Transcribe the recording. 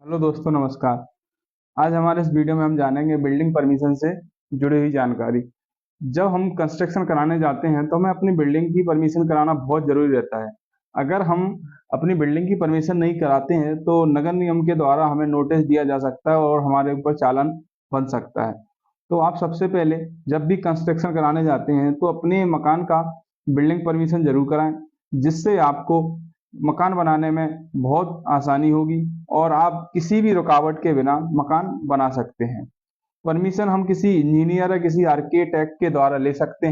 Hello दोस्तों, नमस्कार। आज हमारे इस वीडियो में हम जानेंगे बिल्डिंग परमिशन से जुड़ी हुई जानकारी। जब हम कंस्ट्रक्शन कराने जाते हैं तो हमें अपनी बिल्डिंग की परमिशन कराना बहुत ज़रूरी रहता है। अगर हम अपनी बिल्डिंग की परमिशन नहीं कराते हैं तो नगर निगम के द्वारा हमें नोटिस दिया जा सकता है और हमारे ऊपर चालान बन सकता है। तो आप सबसे पहले जब भी कंस्ट्रक्शन कराने जाते हैं तो अपने मकान का बिल्डिंग परमिशन ज़रूर कराएं, जिससे आपको मकान बनाने में बहुत आसानी होगी और आप किसी भी रुकावट के बिना मकान बना सकते हैं। परमिशन हम किसी इंजीनियर या किसी आर्किटेक्ट के द्वारा ले सकते हैं।